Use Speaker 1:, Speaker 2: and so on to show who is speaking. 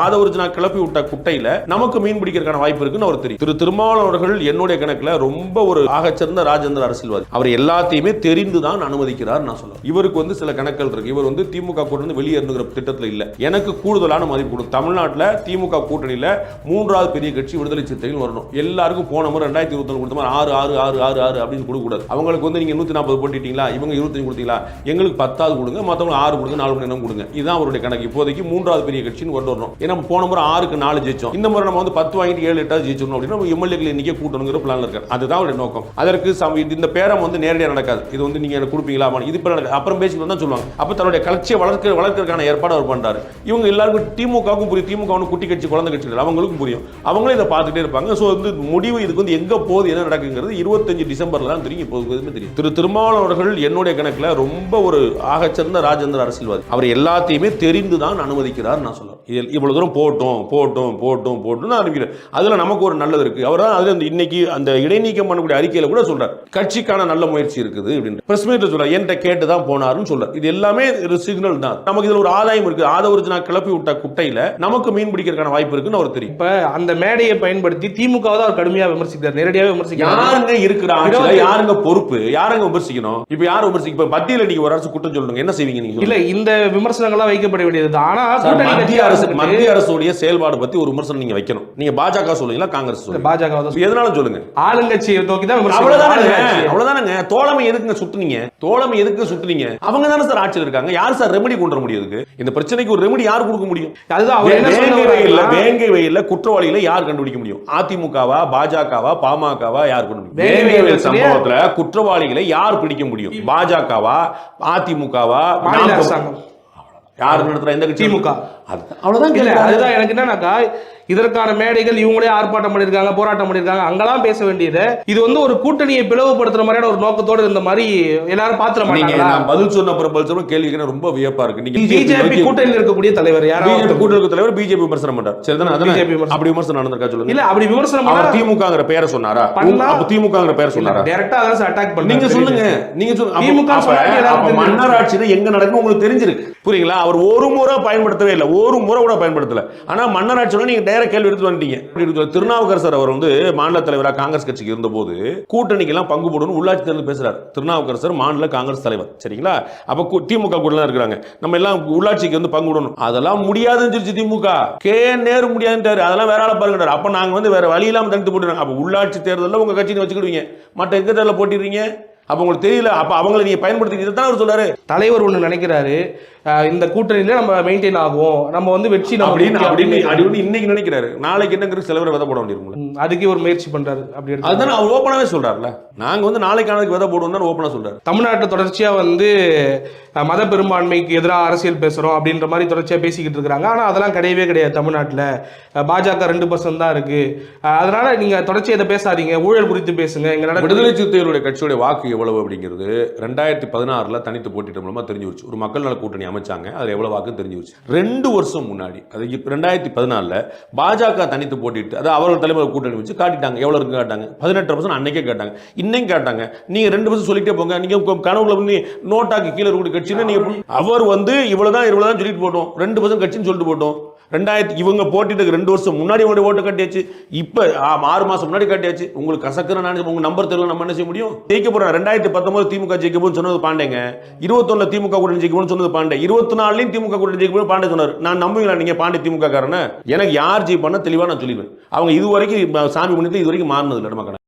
Speaker 1: ஆதவர்ஜனா கிளப்பி விட்ட குட்டையில நமக்கு மீன் பிடிக்கிறதுக்கான வாய்ப்பு இருக்குன்னு அவர் தெரியும். திரு திருமாவளவர்கள் என்னுடைய கணக்குல ரொம்ப ஒரு ஆகச்சிறந்த ராஜேந்திர அரசியல்வாதி. அவர் எல்லாத்தையுமே தெரிந்துதான் அனுமதிக்கிறார் நான் சொல்லுவேன். இவருக்கு சில கணக்குகள் இருக்கு. இவர் திமுக கூட்டணி வெளியேறுங்கிற திட்டத்தில் இல்ல. எனக்கு கூடுதலான மதிப்பு கொடுக்கும். தமிழ்நாட்டில் திமுக கூட்டணியில மூன்றாவது பெரிய கட்சி விடுதலை சிறுத்தைகள் வரணும். எல்லாருக்கும் போன முறை 2021 கொடுத்த மாதிரி 6 6 6 6 6 அப்படின்னு கொடுக்க கூடாது. அவங்களுக்கு நீங்க 140 போட்டிட்டீங்களா, இவங்க 25 கொடுத்தீங்களா, எங்களுக்கு 10 கொடுங்க, மற்றவங்க 6 கொடுங்க, 4 மணி நேரம் கொடுங்க. இதுதான் அவருடைய கணக்கு. இப்போதைக்கு மூன்றாவது பெரிய கட்சின்னு கொண்டு வரணும். ஏன்னா போன முறை 6க்கு 4 ஜெயிச்சோம். இந்த முறை நம்ம 10 வாங்கிட்டு 7 8 ஜெயிச்சோம் அப்படின்னா எம்எல்ஏக்கள் எண்ணிக்கை கூட்டணுங்கிற பிளான் இருக்கு. அதுதான் அவருடைய நோக்கம். அதற்கு இந்த பேரம் நேரடியாக நடக்காது. இது நீங்க எனக்கு கொடுப்பீங்களா, இது அப்புறம் பேசிட்டு தான் சொல்லுவாங்க. அப்ப தன்னுடைய கட்சியை வளர்க்கறதுக்கான ஏற்பாடு அவர் பண்றாரு. இவங்க எல்லாருக்கும் திமுகவுக்கும் புரியும். திமுக குட்டி கட்சி, குழந்தை கட்சி, அவங்களுக்கும் புரியும். அவங்களும் இதை பார்த்துட்டே இருப்பாங்க. சோ முடிவு இதுக்கு எங்க போகுது, என்ன நடக்குங்கிறது 25 டிசம்பர்ல தான் தெரியும். இப்போது தெரியும். திரு திருமாவளவர்கள் என்னுடைய கணக்குல ரொம்ப ஒரு ஆகச்சிறந்த ராஜேந்திர அரசியல்வாதி. அவர் எல்லாத்தையுமே தெரிந்துதான் அனுமதிக்கிறார் நான் சொல்லுவேன். இவ்வளவு தூரம் போட்டும் ஆரம்பிக்கிறார். அதுல நமக்கு ஒரு நல்லது இருக்கு. அவர் தான் அது இன்னைக்கு அந்த இடைநீக்கம் பண்ணக்கூடிய அறிக்கையில கூட சொல்றார், கட்சிக்கான நல்ல முயற்சி இருக்குது அப்படின்னு. பிரஸ் மீட்ல சொல்றார், என்கிட்ட கேட்டு தான் போனாருன்னு சொல்றார். இது எல்லாமே ஒரு சிக்னல் தான். நமக்கு இதுல ஒரு ஆதாயம் இருக்கு. ஆதவர்ஜனா கிளப்பி விட்ட குட்டையில நமக்கு மீன் பிடிக்கிறதுக்கான வாய்ப்பு இருக்குன்னு அவர் தெரியும்.
Speaker 2: இப்ப அந்த மேடையை பயன்படுத்தி திமுக அவர் கடுமையா விமர்சிக்கிறார், நேரடியாக விமர்சிக்கிறார்.
Speaker 1: யாருங்க இருக்கிறாங்க, யாருங்க பொறுப்பு, யாருங்க விமர்சிக்கணும்? இப்ப யாரும் விமர்சிக்க, இப்ப மத்தியில நீங்க ஒரு அரசு குற்றம் சொல்லுங்க, என்ன செய்வீங்க நீங்க? இல்ல,
Speaker 2: இந்த விமர்சனங்கள்லாம் வைக்கப்பட வேண்டியது. ஆனா
Speaker 1: மத்திய அரசுடைய செயல்பாடு பத்தி ஒரு விமர்சனம் நீங்க வைக்கணும். நீங்க பாஜக சொல்லுங்களா, காங்கிரஸ் சொல்லுங்க? பாஜக எதனால சொல்லுங்க.
Speaker 2: ஆளுங்கட்சியை நோக்கி தான்
Speaker 1: அவ்வளவுதானங்க. தோழமை எதுக்குங்க சுட்டுனீங்க? தோழமை எதுக்கு சுட்டுனீங்க? அவங்க தானே சார் ஆட்சியில் இருக்காங்க. யார் சார் ரெமெடி கொண்டு வர முடியும்? இந்த பிரச்சனைக்கு ஒரு ரெமெடி யார் கொடுக்க முடியும்? அதுதான் வேங்கை வெயில்ல குற்றவாளிகளை யார் கண்டுபிடிக்க முடியும்? அதிமுகவா, பாஜகவா, பாமகவா? யார் கொண்டு முடியும்? சம்பவத்துல குற்றவாளிகளை யார் பிடிக்க முடியும்? பாஜகவா, அதிமுகவா, மாநில அரசாங்கம்? யார் நடத்துற? எந்த கட்சி? திமுக. அவ்வளவுதான்.
Speaker 2: அதுதான் எனக்கு என்னன்னாக்கா, இதற்கான மேடைகள் இவங்களே ஆர்ப்பாட்டம் பண்ணிருக்காங்க, போராட்டம் பண்ணிருக்காங்க, அங்கெல்லாம் பேச வேண்டியது. இது ஒரு கூட்டணியை பிளவுபடுத்துற மாதிரியான ஒரு நோக்கத்தோடு இருந்த மாதிரி எல்லாரும் பாத்துற மாட்டாங்க.
Speaker 1: பதில் சொன்ன கேள்விக்கு ரொம்ப வியப்பா இருக்கு. நீங்க
Speaker 2: பிஜேபி கூட்டணியில் இருக்கக்கூடிய தலைவர், யாராவது கூட்டணி
Speaker 1: தலைவர் பிஜேபி விமர்சனம் பண்றாரு. சரிதானே? அப்படி விமர்சனம் நடந்திருக்கா சொல்லுங்க.
Speaker 2: இல்ல, அப்படி விமர்சனம்
Speaker 1: திமுகங்கிற பேரை சொன்னாரா? திமுகங்கிற பேரை சொன்னாரா?
Speaker 2: டைரக்டா அதான் அட்டாக் பண்ணி
Speaker 1: நீங்க சொல்லுங்க. நீங்க சொல்லுங்க. மன்னர் ஆட்சியில எங்க நடக்கும் உங்களுக்கு தெரிஞ்சிருக்கு, புரியுங்களா? அவர் ஒரு முறை பயன்படுத்தவே இல்லை, ஒரு முறை கூட பயன்படுத்தல. ஆனா மன்னர் ஆட்சியில நீங்க கேள்வி எடுத்து வந்துட்டீங்க. திருநாவுக்கரசர் அவர் மாநில தலைவராக காங்கிரஸ் கட்சிக்கு இருந்தபோது கூட்டணிக்கு எல்லாம் பங்கு போடணும் உள்ளாட்சி தேர்தல் பேசுறாரு. திருநாவுக்கரசர் மாநில காங்கிரஸ் தலைவர், சரிங்களா? அப்ப திமுக கூட இருக்கிறாங்க, நம்ம எல்லாம் உள்ளாட்சிக்கு பங்கு போடணும். அதெல்லாம் முடியாதுன்னு சொல்லிச்சு திமுக. நேரு முடியாதுன்றாரு. அதெல்லாம் வேற ஆள பாருங்க. அப்ப நாங்க வேற வழி இல்லாம தடுத்து போட்டுறாங்க. அப்ப உள்ளாட்சி தேர்தலில் உங்க கட்சியை வச்சுக்கிடுவீங்க, மற்ற எங்க தேர்தலில் போட்டிடுறீங்க? அப்ப உங்களுக்கு தெரியல. அப்ப அவங்களை நீங்க பயன்படுத்தி தான் அவர் சொல்றாரு.
Speaker 2: தலைவர் ஒண்ணு நினைக்கிறாரு, இந்த கூட்டணியில நம்ம மெயின்டைன் ஆகும், நம்ம வெற்றி
Speaker 1: அப்படின்னு இன்னைக்கு நினைக்கிறாரு. நாளைக்கு என்னங்கிற சிலவரை விதை போட வேண்டியிருக்கும்.
Speaker 2: அதுக்கு ஒரு முயற்சி பண்றாரு. அப்படி
Speaker 1: அதுதானே அவர் ஓப்பனாவே சொல்றாருல. நாங்க நாளைக்கு விதை போடுவோம் ஓப்பனா சொல்றாரு.
Speaker 2: தமிழ்நாட்டில் தொடர்ச்சியா மத பெரும்பான்மைக்கு எதிராக அரசியல் பேசுறோம் அப்படின்ற மாதிரி தொடர்ச்சியா பேசிக்கிட்டு இருக்காங்க. ஆனா அதெல்லாம் கிடையவே கிடையாது. தமிழ்நாட்டில் பாஜக 2% தான் இருக்கு. அதனால நீங்க தொடர்ச்சியா இதை பேசாதீங்க, ஊழல் குறித்து பேசுங்க. எங்க
Speaker 1: விடுதலை சிறுத்தைகளுடைய கட்சியுடைய வாக்கு எவ்வளவு அப்படிங்கிறது 2016 தனித்து போட்டிட்ட மூலமா தெரிஞ்சு வச்சு. ஒரு மக்கள் நல கூட்டணி அமைச்சாங்க, அது எவ்வளவு வாக்கு தெரிஞ்சு வச்சு. 2 வருஷம் முன்னாடி, அது 2014 பாஜக தனித்து போட்டிட்டு, அது அவர்கள் தலைவர் கூட்டணி வச்சு காட்டிட்டாங்க. எவ்வளவு இருக்கு காட்டாங்க? 18% அன்னைக்கே காட்டாங்க, இன்னைக்கு காட்டாங்க. நீங்க 2% சொல்லிட்டே போங்க. நீங்க கனவுல நோட்டாக்கு கீழே இருக்கக்கூடிய கட்சின்னு நீங்க அவர் இவ்வளவுதான் சொல்லிட்டு போட்டோம், 2% கட்சின்னு சொல்லிட்டு போட்டோம். இவங்க போட்டிட்டு 2 வருஷம் முன்னாடி ஓட்டு கட்டியாச்சு. இப்ப 6 மாசம் முன்னாடி கட்டியாச்சு. உங்களுக்கு கசக்கிற உங்க நம்பர் தெரியல, நம்ம என்ன செய்ய முடியும்? ஜெயிக்க போறோம். 2019 திமுக ஜெயிக்க போன்னு சொன்னது பாண்டேங்க. 21 திமுக கூட்டணி ஜெயிக்க போன்னு சொன்னது பாண்டே. 24 திமுக கூட்டணி ஜெயிக்க போன்னு பாண்டே சொன்னார். நான் நம்புவீங்களா நீங்க பாண்டே திமுக காரன? எனக்கு யார் ஜெயிப்பான்னு தெளிவா நான் சொல்லிடுவேன். அவங்க இதுவரைக்கும் சாமி பண்ணிட்டு இதுவரைக்கும் மாறினது இல்லை.